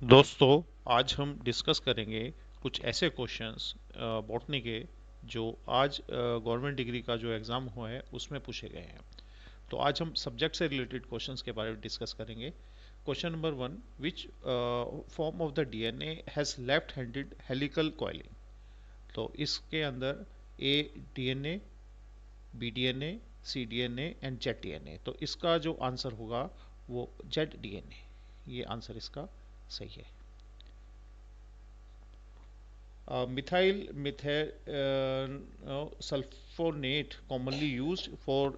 दोस्तों, आज हम डिस्कस करेंगे कुछ ऐसे क्वेश्चंस बॉटनी के जो आज गवर्नमेंट डिग्री का जो एग्ज़ाम हुआ है उसमें पूछे गए हैं। तो आज हम सब्जेक्ट से रिलेटेड क्वेश्चंस के बारे में डिस्कस करेंगे। Question number one, which form of the DNA has left handed helical coiling. तो इसके अंदर A DNA, B DNA, C DNA and Z DNA. तो इसका जो आंसर होगा वो जेड डीएनए, ये आंसर इसका सही है। Sulfonate, commonly used for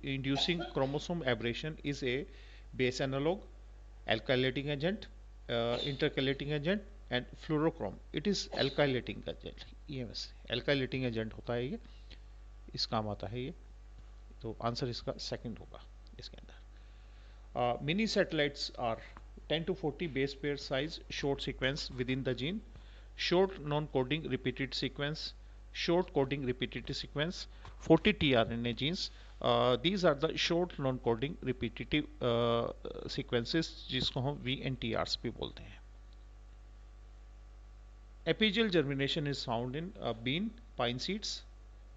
inducing chromosome aberration, is a base analog, alkylating agent, intercalating agent and fluorochrome. It is alkylating agent, EMS alkylating agent होता है, ये इस काम आता है ये। तो आंसर इसका सेकंड होगा इसके अंदर। Mini satellites are 10 to 40 base pair size short sequence within the gene, short non-coding repeated sequence, short coding repeated sequence, 40 tRNA genes. These are the short non-coding repetitive sequences जिसको हम VNTRs भी बोलते हैं। Apical germination is found in bean, pine seeds,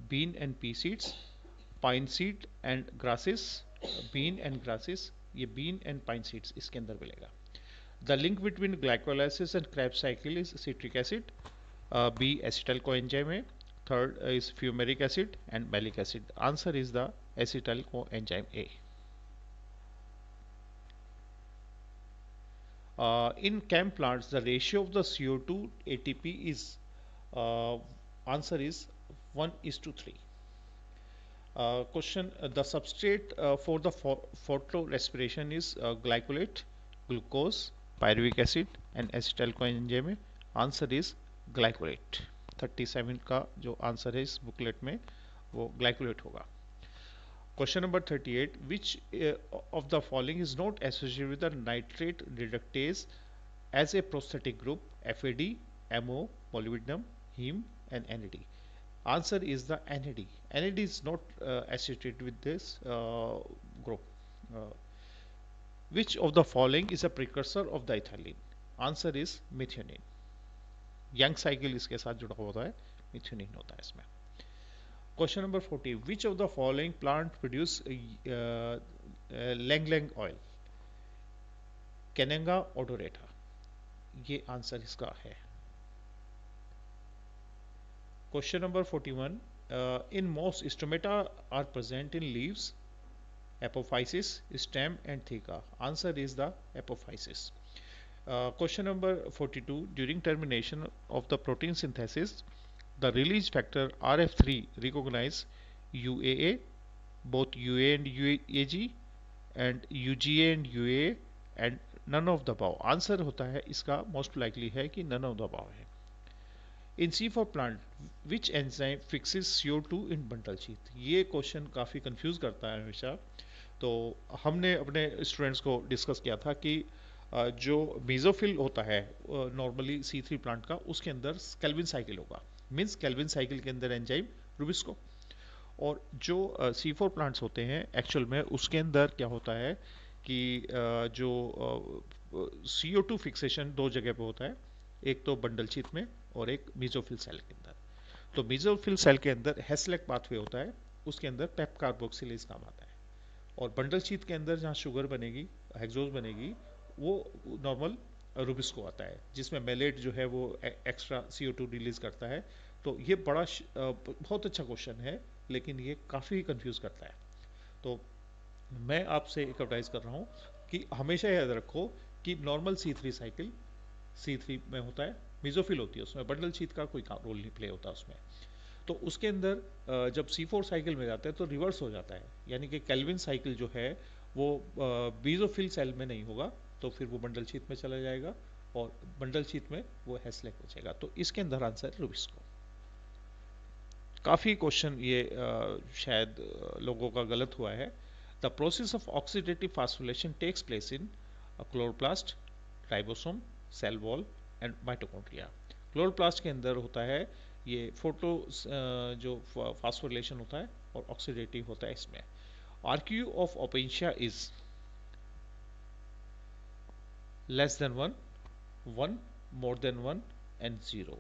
bean and pea seeds, pine seed and grasses, bean and grasses, ये bean and pine seeds इसके अंदर मिलेगा। The link between glycolysis and Krebs cycle is citric acid, B acetyl coenzyme है, third is fumaric acid and malic acid. Answer is the acetyl coenzyme A. In chem plants, the ratio of the CO2 ATP is, uh, answer is 1:3. Question, the substrate for the photo respiration is glycolate, glucose, pyruvic acid and acetyl coenzyme. Answer is glycolate. 37 का जो answer है इस booklet में वो glycolate होगा। Question number 38, which of the following is not associated with the nitrate reductase as a prosthetic group? FAD, MO, molybdenum, heme and NAD. Answer is the NAD. NAD is not associated with this group. Uh, which of the following is a precursor of the ethylene? Answer is methionine. Young cycle इसके साथ जुड़ा होता है, methionine होता है इसमें। Question number 40. Which of the following plant produce lang lang oil? Cananga odorata. ये answer इसका है। Question number 41. In most stomata are present in leaves, apophysis, stem and theca. Answer is the apophysis. Question number 42. During termination of the protein synthesis, the release factor RF3 recognize UAA, both UA and UAG and UGA and UA and none of the above. Answer होता है इसका most likely है कि none of the above है। इन C4 plant which enzyme fixes CO2 in bundle sheath. ये question काफ़ी confuse करता है हमेशा। तो हमने अपने स्टूडेंट्स को डिस्कस किया था कि जो मेसोफिल होता है नॉर्मली C3 प्लांट का, उसके अंदर केल्विन साइकिल होगा, मीन्स केल्विन साइकिल के अंदर एंजाइम रुबिस्को। और जो C4 प्लांट्स होते हैं एक्चुअल में उसके अंदर क्या होता है कि जो CO2 फिक्सेशन दो जगह पे होता है, एक तो बंडल शीथ में और एक मीजोफिल सेल के अंदर। तो मीजोफिल सेल के अंदर हेस्लेक पाथवे होता है, उसके अंदर पेप कार्बोक्सिलेज काम आता है। और बंडल शीथ के अंदर जहाँ शुगर बनेगी, हेक्सोज बनेगी, वो नॉर्मल रुबिस्को आता है जिसमें मेलेट जो है वो एक्स्ट्रा CO2 रिलीज करता है। तो ये बहुत अच्छा क्वेश्चन है, लेकिन ये काफ़ी कंफ्यूज करता है। तो मैं आपसे एक एडवाइस कर रहा हूँ कि हमेशा याद रखो कि नॉर्मल C3 साइकिल C3 में होता है, मिजोफिल होती है उसमें, बंडल शीथ का कोई रोल नहीं प्ले होता उसमें। तो उसके अंदर जब C4 साइकिल में जाता है तो रिवर्स हो जाता है, यानी कि केल्विन साइकिल जो है वो बीजोफिल सेल में नहीं होगा, तो फिर वो बंडल शीथ में चला जाएगा और बंडल शीथ में वो हेस्लेक बचेगा। तो इसके अंदर आंसर है रुबिस्को। काफ़ी क्वेश्चन ये शायद लोगों का गलत हुआ है। The process of oxidative phosphorylation takes place in chloroplast, ribosome, cell wall and mitochondria. Chloroplast के अंदर होता है ये फोटो जो फास्फोरिलेशन होता है और ऑक्सीडेटिव होता है इसमें। RQ of opuntia is less than 1, one, more than one and zero.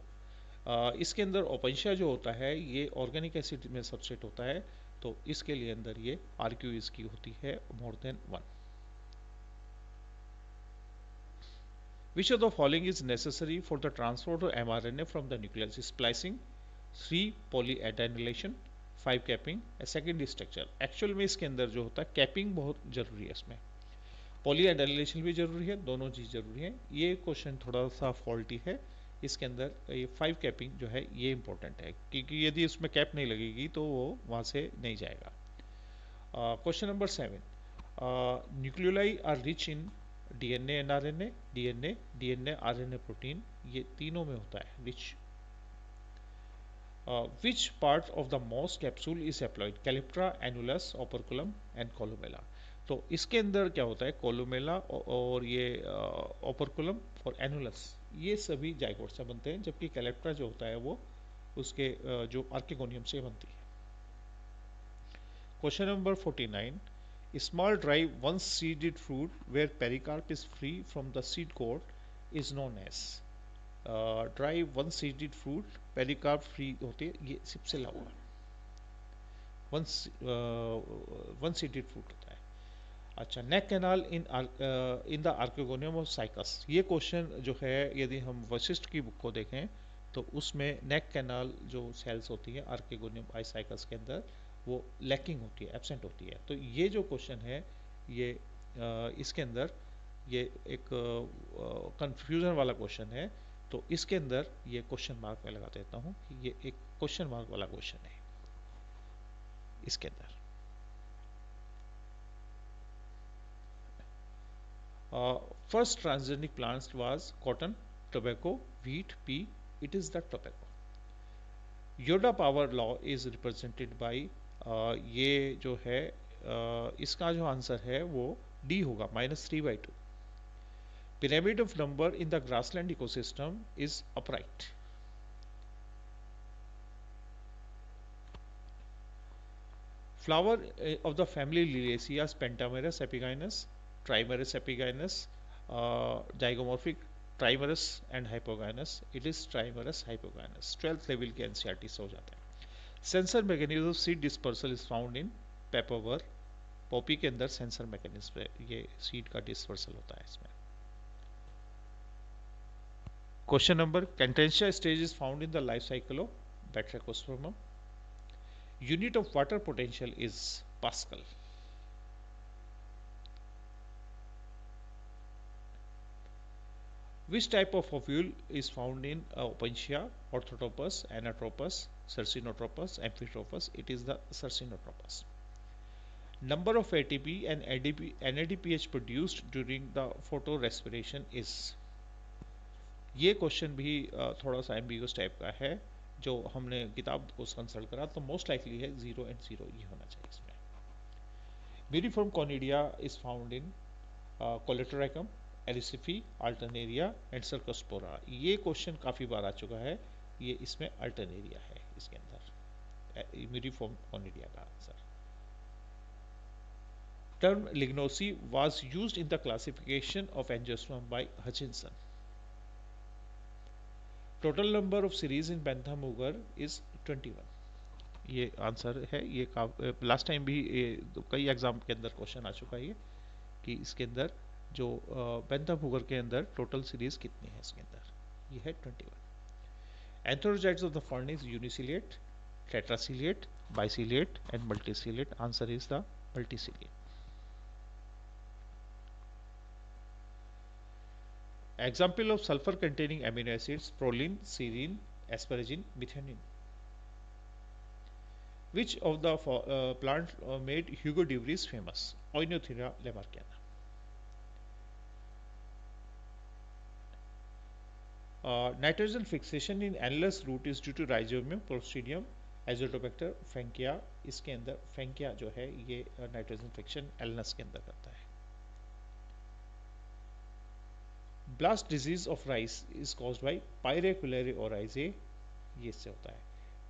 इसके अंदर ओपेंशिया जो होता है ये ऑर्गेनिक एसिड में सबसेट होता है, तो इसके लिए अंदर ये आरक्यू इसकी होती है मोर than one. Which of the following is necessary for the transport of mRNA from the nucleus? Splicing, 3 polyadenylation, 5 capping, secondary structure। Actual में इसके अंदर जो होता है कैपिंग बहुत जरूरी है, इसमें पॉलीएडेनिलेशन भी जरूरी है, दोनों चीज जरूरी है। ये क्वेश्चन थोड़ा सा फॉल्टी है, इसके अंदर ये 5 कैपिंग जो है ये इंपॉर्टेंट है, क्योंकि यदि उसमें कैप नहीं लगेगी तो वो वहां से नहीं जाएगा। Question number 7, nucleoli are rich in DNA and RNA. DNA RNA protein ये तीनों में होता है rich. Which part of the moss capsule is haploid? Calyptra, annulus, operculum and columella. तो इसके अंदर क्या होता है, कोलुमेला और ये ओपरकुलम और एनुलस ये सभी जाइगोट से बनते हैं, जबकि कैलिप्ट्रा जो होता है वो उसके जो आर्किगोनियम से बनती है। Question number 49, small dry one-seeded fruit where pericarp is free from the seed coat is known as। Dry one seeded fruit pericarp free होती है, ये सबसे लावा वन सीडेड फ्रूट होता है। अच्छा, neck canal in the archegonium of Cycas. ये question जो है यदि हम वशिष्ठ की बुक को देखें तो उसमें नेक कैनाल जो सेल्स होती है आर्किगोनियम आइसाइकस के अंदर वो लैकिंग होती है, एब्सेंट होती है। तो ये जो क्वेश्चन है ये इसके अंदर ये एक कंफ्यूजन वाला क्वेश्चन है, तो इसके अंदर ये क्वेश्चन मार्क मैं लगा देता हूं कि ये एक क्वेश्चन मार्क वाला क्वेश्चन है इसके अंदर। First transgenic plants was cotton, tobacco, wheat, P. It is the tobacco. योडा power law is represented by, ये जो है इसका जो आंसर है वो डी होगा, -3/2। Pyramid of number in the grassland ecosystem is upright। Flower of the family Liliaceae, Pentamerous epigynous, Trimerous epigynous, zygomorphic, Trimerous and hypogynous। It is Trimerous hypogynous। 12th level के NCERT से हो जाता है। Sensor mechanism of seed dispersal is found in papaver। Poppy के अंदर sensor mechanism है, ये seed का डिस्पर्सल होता है इसमें। Question number, Cantantia stage is found in the life cycle of Batrachospermum। Unit of water potential is Pascal। Which type of ovule is found in Opuntia, Orthotropus, Anatropus, Cercinotropus, Amphitropus? It is the Cercinotropus। Number of ATP and NADPH produced during the photorespiration is। ये question भी थोड़ा सा ambiguous type का है, जो हमने किताब को कंसल्ट करा तो मोस्ट लाइकली है 0 and 0 ये होना चाहिए इसमें। Muriform conidia is found in Colletotrichum, Erysiphe, Alternaria and Cercospora. ये क्वेश्चन काफी बार आ चुका है, ये इसमें अल्टरनेरिया है इसके अंदर म्यूरिफॉर्म कॉनिडिया का answer. Term Lignosae was used in the classification of angiosperm by Hutchinson. Total number of series in Bentham Hooker is 21। ये आंसर है, ये लास्ट टाइम भी कई एग्जाम के अंदर क्वेश्चन आ चुका है कि इसके अंदर जो बेंथाम-उगर के अंदर टोटल सीरीज कितनी है, इसके अंदर ये है 21। Antherozoids of the fern is uniciliate, tetraciliate, biciliate and multiciliate. Answer is the multiciliate. Example of sulfur containing amino acids: proline, serine, asparagine, methionine। Which of the plant made Hugo de Vries famous? Oinothera lamarckiana। Nitrogen fixation in annulus root is due to Rhizobium, Clostridium, Azotobacter, Frankia। इसके अंदर Frankia जो है ये nitrogen fiction Alnus के अंदर करता है। Blast disease of rice is caused by Pyricularia oryzae, ये इससे होता है।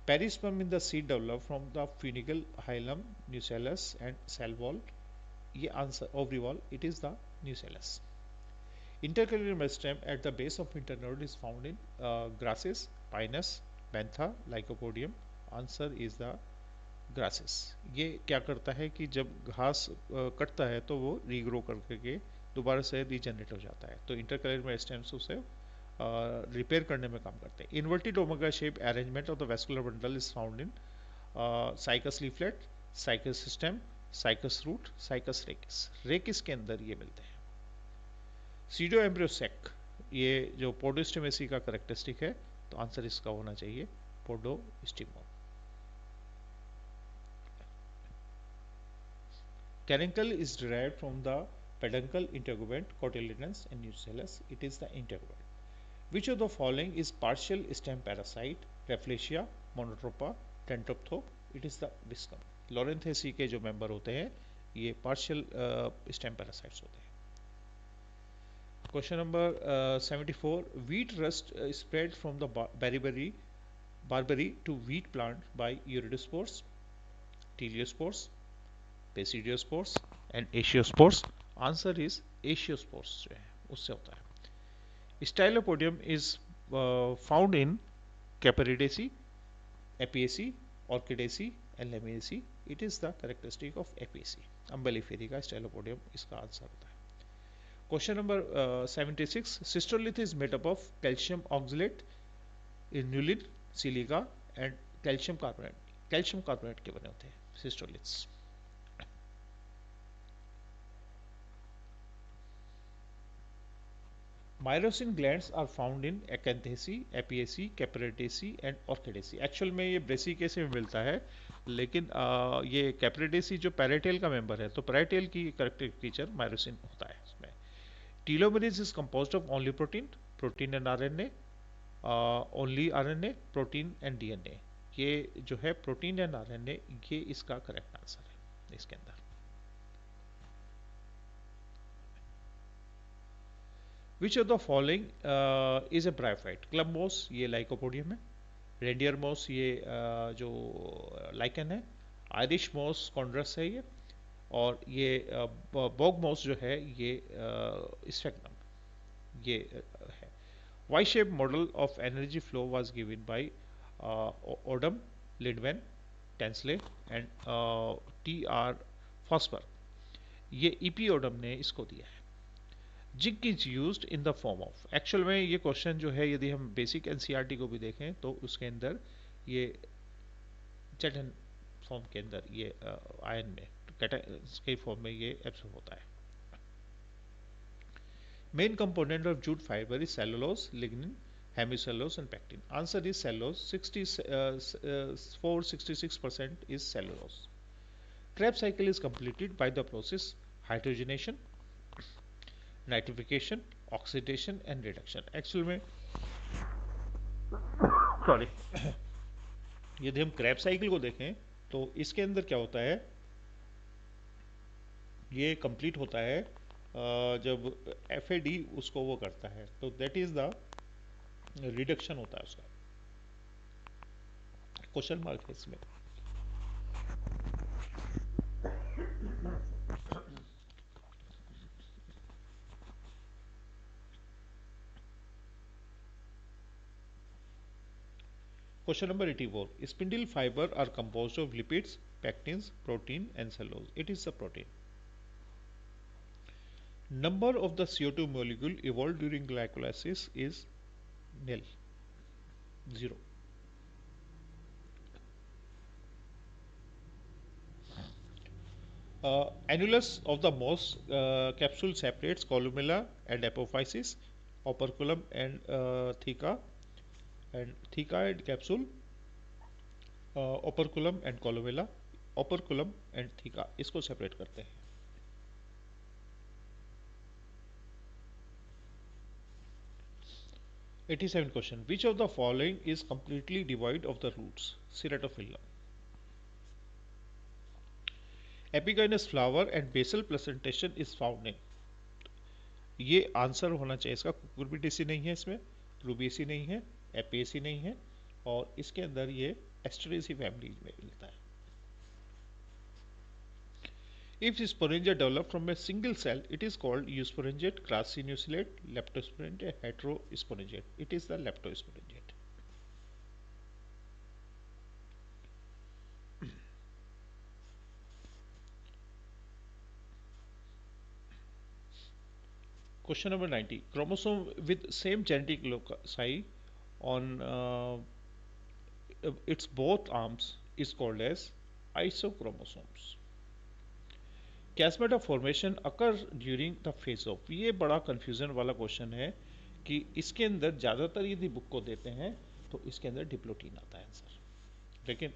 Perisperm in the seed develop from the funicle hilum, nucellus and cell wall. ये answer ovary wall, it is the nucellus. Intercalary meristem at the base of internode is found in grasses, pinus, bantha, lycopodium. Answer is the grasses. ये क्या करता है कि जब घास कटता है तो वो रीग्रो करके दोबारा से रीजनरेट हो जाता है, तो इंटरकलर मेरिस्टेम्स उसे रिपेयर करने में काम करते हैं. Inverted omega shape arrangement of the vascular bundle is found in Cycas leaflet, Cycas stem, Cycas root, Cycas rachis. Rachis के अंदर ये मिलते हैं. सीडो एम्ब्रियोसेक, ये जो पोडोस्टिमेसी का करेक्टरिस्टिक है, तो आंसर इसका होना चाहिए पोडोस्टिमो. Caruncle is derived from the peduncle integument cotyledons and nucellus. It is the integument. Which of the following is partial stem parasite? Rafflesia, Monotropa, Tentopthope. It is the viscum. Lorenzaceae के जो member होते हैं ये partial stem parasites होते हैं. Question number 74. Wheat rust spread from the barberry to wheat plant by iridospores, teleospores, Basidiospores and Achiospores. Answer is Achiospores जो है उससे होता है. Stylopodium is found in Caparidaceae, Apiaceae, Orchidaceae and Lamiaceae. It is the characteristic of Apiaceae. Umbelliferae का Stylopodium इसका answer होता है. Question number 76. Cystolith is made up of calcium oxalate, inulin, silica and calcium carbonate. Calcium carbonate के बने होते हैं cystoliths. Myrocin glands are found in Acanthaceae, Apiaceae, Caparidaceae and Orchidaceae. Actual में ये ब्रेसिकेसी में मिलता है, लेकिन ये कैपरिडेसी जो पैराटेल का मेंबर है, तो पैराटेल की करेक्टरिस्टिक फीचर मायरोसिन होता है इसमें. Telomerase is composed of only protein, protein and RNA, only RNA, protein and DNA. ये जो है प्रोटीन एंड आरएनए, ये इसका करेक्ट आंसर है इसके अंदर. Which of the following is a bryophyte? Club moss ये lycopodium है, reindeer moss ये जो lichen है, Irish moss chondrus है ये, और ये bog moss जो है ये sphagnum ये है. Y-shaped model of energy flow was given by Odom, Lidman, Tansley and T.R. Fosberg. ये E.P. Odom ने इसको दिया है. Zinc is used in the form of. Actual में ये क्वेश्चन जो है यदि हम बेसिक एनसीईआरटी को भी देखें तो उसके अंदर ये जेड फॉर्म के अंदर ये आयन में के फॉर्म में ये एब्सॉर्ब होता है. Main component of jute fibre is cellulose, lignin, hemicellulose and pectin. Answer is cellulose. 66% is cellulose. Krebs cycle is completed by the process hydrogenation, nitrification, oxidation and reduction. Actual में sorry यदि हम Krebs cycle को देखें तो इसके अंदर क्या होता है, ये कंप्लीट होता है जब FAD उसको वो करता है, तो दैट इज द रिडक्शन होता है उसका. क्वेश्चन मार्क है इसमें. Question number 84. Spindle fiber are composed of lipids, pectins, protein and cellulose. It is a protein. Number of the CO2 molecule evolved during glycolysis is nil, 0. Annulus of the moss capsule separates columella and apophysis, operculum and theca, and thecaid capsule, operculum and columella, operculum and theca, इसको separate करते हैं. '87 question. Which of the following is completely devoid of the roots? Ceratophyllum. Epigynous flower and basal placentation is found in. ये answer होना चाहिए इसका. Cucurbitaceae नहीं है इसमें, रूबिएसी नहीं है, एपिएसी नहीं है, और इसके अंदर ये एस्टरेसी फैमिली में मिलता है. If sporangia develop from a single cell, it is called eusporangiate, class sinusolate, leptosporangiate, heterosporangiate. It is the leptosporangiate. Question number 90. Chromosome with same genetic loci on its both arms is called as isochromosomes. कैस्मेटा formation occur during the phase of, ये बड़ा confusion वाला question है कि इसके अंदर ज़्यादातर यदि book को देते हैं तो इसके अंदर डिप्लोटीन आता है आंसर, लेकिन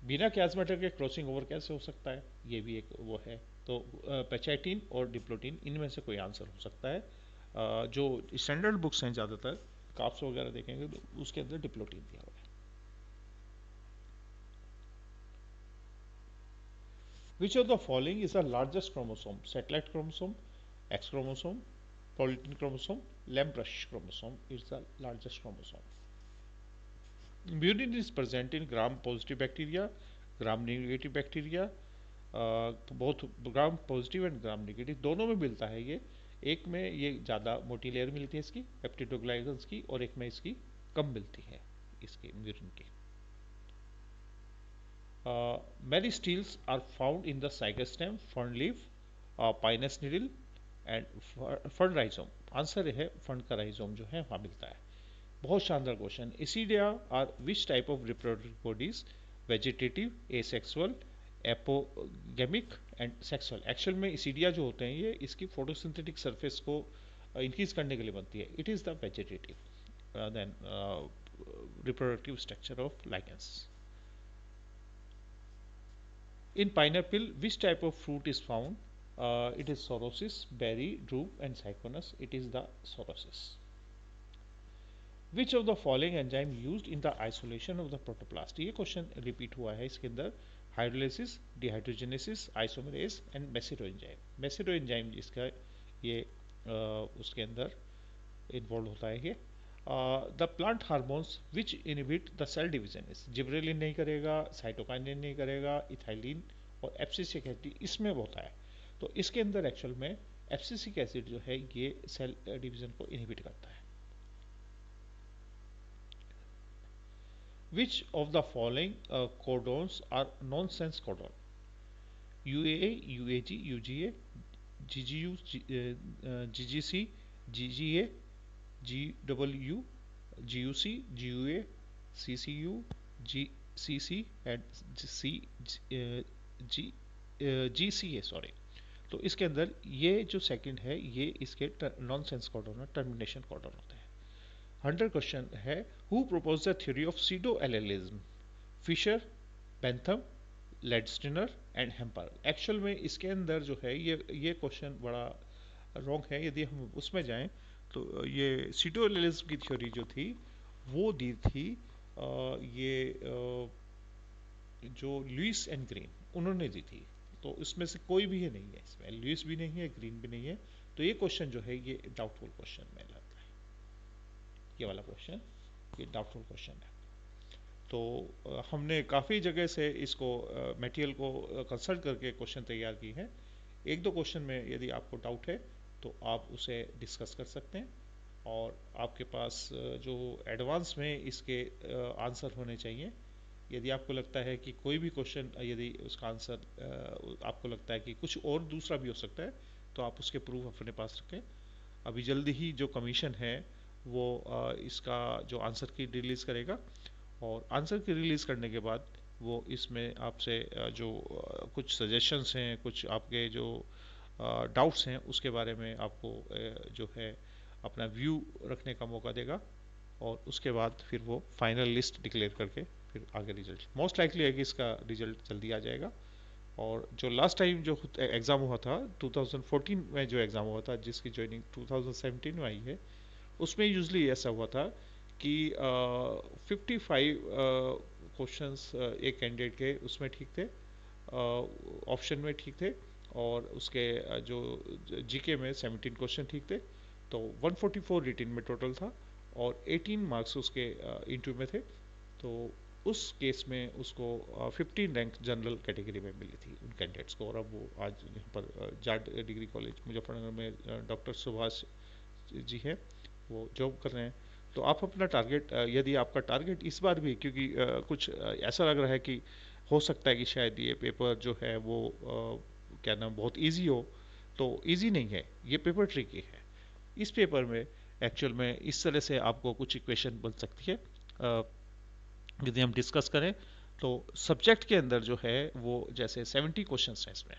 बिना कैस्मेटा के क्रॉसिंग ओवर कैसे हो सकता है, ये भी एक वो है। तो पेचाइटिन और डिप्लोटीन इनमें से कोई आंसर हो सकता है। जो स्टैंडर्ड बुक्स हैं ज़्यादातर काप्स वगैरह देखेंगे तो उसके अंदर डिप्लोटीन दिया हुआ है। Which of the following is the largest chromosome? Satellite chromosome, X chromosome, polytene chromosome, Lamb-Rush chromosome is the largest chromosome. Murin is present in gram-positive bacteria, gram-negative bacteria, both gram-positive and gram-negative दोनों में मिलता है ये। एक में ये ज़्यादा मोटी लेयर मिलती है इसकी पेप्टिडोग्लाइकन्स की, और एक में इसकी कम मिलती है इसकी म्यूरिन की। Meristels are found in the zygostem, fern leaf, pinus needle and fern rhizome. Answer है फंड का राइजोम जो है वहाँ मिलता है। बहुत शानदार question. Aecidia are which type of reproductive bodies? Vegetative, asexual, apogamic and sexual. Actual में एसिडिया जो होते हैं ये इसकी फोटोसिंथेटिक सरफेस को इंक्रीज करने के लिए बनती है। It is the vegetative then reproductive structure of lichens. In pineapple, which type of fruit is found? It is Sorosis, berry, drupe and Syconus. It is the Sorosis. Which of the following enzyme used in the isolation of the protoplast? ये question repeat हुआ है इसके अंदर। Hydrolysis, dehydrogenases, isomerase and मेसिडोएंजाइम। मेसिडोएंजाइम जिसका ये उसके अंदर इन्वॉल्व होता है ये। The plant hormones which inhibit the cell division is, gibberellin नहीं करेगा, साइटोकाइनिन नहीं करेगा, इथाइलिन और एब्सिसिक एसिड इसमें होता है। तो इसके अंदर एक्चुअल में एब्सिसिक एसिड जो है ये सेल डिवीजन को इनहिबिट करता है। Which of the following codons are nonsense codon? UAA, UAG, UGA, GGU, GGC, GGA, GW, GUC, GUA, CCU, GCC and GCA sorry. तो इसके अंदर ये जो सेकंड है ये इसके नॉनसेंस कॉर्डन टर्मिनेशन कॉर्डन होते हैं। 100 क्वेश्चन है। Who propose the theory of pseudoallelism? Fisher, Bentham, Landsteiner and हेम्पर। एक्चुअल में इसके अंदर जो है ये क्वेश्चन बड़ा रॉन्ग है। यदि हम उसमें जाएं तो ये सीडोएलेलिज्म की थ्योरी जो थी वो दी थी जो लुइस एंड ग्रीन उन्होंने दी थी। तो इसमें से कोई भी ये नहीं है, इसमें लुइस भी नहीं है, ग्रीन भी नहीं है। तो ये क्वेश्चन जो है ये डाउटफुल क्वेश्चन में लगता है। ये वाला क्वेश्चन ये डाउटफुल क्वेश्चन है। तो हमने काफ़ी जगह से इसको मटेरियल को कंसल्ट करके क्वेश्चन तैयार की है। एक दो क्वेश्चन में यदि आपको डाउट है तो आप उसे डिस्कस कर सकते हैं, और आपके पास जो एडवांस में इसके आंसर होने चाहिए। यदि आपको लगता है कि कोई भी क्वेश्चन यदि उसका आंसर आपको लगता है कि कुछ और दूसरा भी हो सकता है तो आप उसके प्रूफ अपने पास रखें। अभी जल्दी ही जो कमीशन है वो इसका जो आंसर की रिलीज़ करेगा, और आंसर की रिलीज़ करने के बाद वो इसमें आपसे जो कुछ सजेशंस हैं, कुछ आपके जो डाउट्स हैं उसके बारे में आपको जो है अपना व्यू रखने का मौका देगा, और उसके बाद फिर वो फाइनल लिस्ट डिक्लेयर करके फिर आगे रिजल्ट मोस्ट लाइकली है कि इसका रिजल्ट जल्दी आ जाएगा। और जो लास्ट टाइम जो एग्ज़ाम हुआ था 2014 में, जो एग्ज़ाम हुआ था जिसकी ज्वाइनिंग 2017 में आई है, उसमें यूजली ऐसा हुआ था कि 55 क्वेश्चंस एक कैंडिडेट के उसमें ठीक थे, ऑप्शन में ठीक थे, और उसके जो जीके में 17 क्वेश्चन ठीक थे। तो 144 रिटिन में टोटल था और 18 मार्क्स उसके इंटरव्यू में थे। तो उस केस में उसको 15 रैंक जनरल कैटेगरी में मिली थी उन कैंडिडेट्स को, और अब वो आज यहाँ पर जाट डिग्री कॉलेज मुजफ्फरनगर में डॉक्टर सुभाष जी है, वो जॉब कर रहे हैं। तो आप अपना टारगेट, यदि आपका टारगेट इस बार भी, क्योंकि कुछ ऐसा लग रहा है कि हो सकता है कि शायद ये पेपर जो है वो क्या नाम बहुत इजी हो, तो इजी नहीं है, ये पेपर ट्रिकी है। इस पेपर में एक्चुअल में इस तरह से आपको कुछ इक्वेशन बन सकती है। यदि हम डिस्कस करें तो सब्जेक्ट के अंदर जो है वो जैसे 70 क्वेश्चंस हैं इसमें,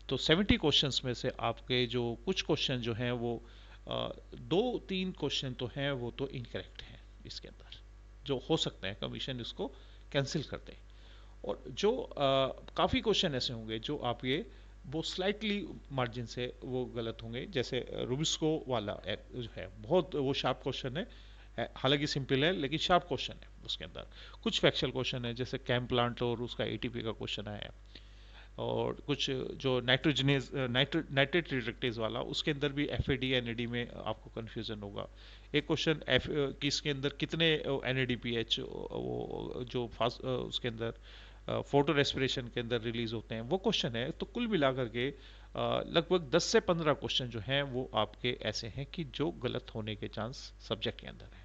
तो 70 क्वेश्चंस में से आपके जो कुछ क्वेश्चन जो हैं वो दो तीन क्वेश्चन तो हैं वो तो इनकरेक्ट हैं इसके अंदर, जो हो सकते हैं कमीशन इसको कैंसिल कर दे। और जो काफ़ी क्वेश्चन ऐसे होंगे जो आप ये वो स्लाइटली मार्जिन से वो गलत होंगे, जैसे रूबिस्को वाला जो है बहुत वो शार्प क्वेश्चन है, हालांकि सिंपल है लेकिन शार्प क्वेश्चन है। उसके अंदर कुछ फैक्चुअल क्वेश्चन है, जैसे कैम प्लांट और उसका एटीपी का क्वेश्चन आया है, और कुछ जो नाइट्रोजनेज नाइट्रेट रिडक्टेज वाला उसके अंदर भी एफएडी एनएडी में आपको कंफ्यूजन होगा। एक क्वेश्चन एफ कि इसके अंदर कितने एनएडीपीएच वो जो फास्ट उसके अंदर फोटो रेस्पिरेशन के अंदर रिलीज होते हैं, वो क्वेश्चन है। तो कुल मिलाकर के लगभग 10 से 15 क्वेश्चन जो हैं वो आपके ऐसे हैं कि जो गलत होने के चांस सब्जेक्ट के अंदर है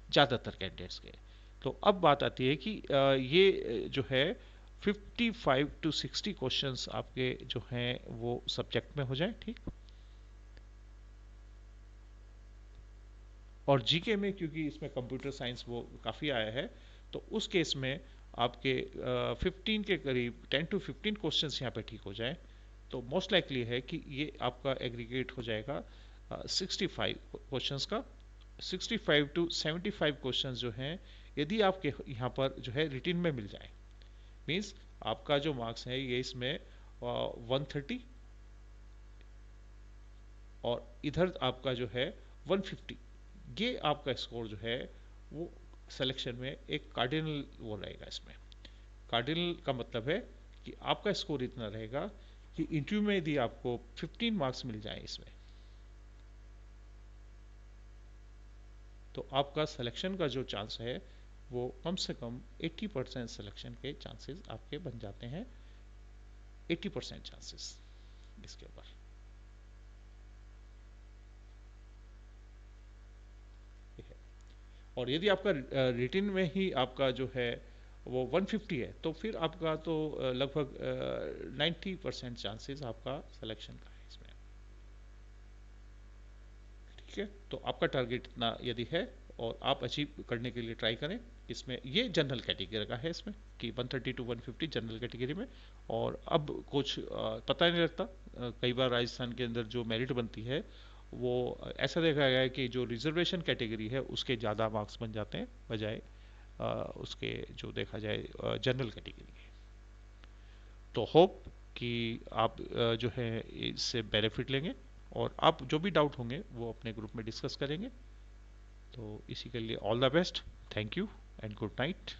ज़्यादातर कैंडिडेट्स के। तो अब बात आती है कि ये जो है 55 टू 60 क्वेश्चंस आपके जो हैं वो सब्जेक्ट में हो जाए, ठीक। और जीके में क्योंकि इसमें कंप्यूटर साइंस वो काफ़ी आया है, तो उस केस में आपके 15 के करीब 10 टू 15 क्वेश्चंस यहाँ पे ठीक हो जाए, तो मोस्ट लाइकली है कि ये आपका एग्रीगेट हो जाएगा 65 क्वेश्चंस का। 65 टू 75 क्वेश्चंस जो हैं यदि आपके यहाँ पर जो है रिटिन में मिल जाए, मीन्स आपका जो मार्क्स है ये इसमें 130 और इधर आपका जो है 150, ये आपका स्कोर जो है वो सिलेक्शन में एक कार्डिनल वो रहेगा। इसमें कार्डिनल का मतलब है कि आपका स्कोर इतना रहेगा कि इंटरव्यू में यदि आपको 15 मार्क्स मिल जाए इसमें, तो आपका सिलेक्शन का जो चांस है वो कम से कम 80% सिलेक्शन के चांसेस आपके बन जाते हैं, 80% चांसेस इसके ऊपर। और यदि आपका रिटिन में ही आपका जो है वो 150 है, तो फिर आपका तो लगभग 90% चांसेस आपका सिलेक्शन का है इसमें, ठीक है। तो आपका टारगेट इतना यदि है और आप अचीव करने के लिए ट्राई करें। इसमें ये जनरल कैटेगरी का है इसमें कि 130 टू 150 जनरल कैटेगरी में। और अब कुछ पता नहीं लगता, कई बार राजस्थान के अंदर जो मेरिट बनती है वो ऐसा देखा गया है कि जो रिजर्वेशन कैटेगरी है उसके ज़्यादा मार्क्स बन जाते हैं बजाय उसके जो देखा जाए जनरल कैटेगरी के। तो होप कि आप जो है इससे बेनिफिट लेंगे, और आप जो भी डाउट होंगे वो अपने ग्रुप में डिस्कस करेंगे। तो इसी के लिए all the best, thank you and good night.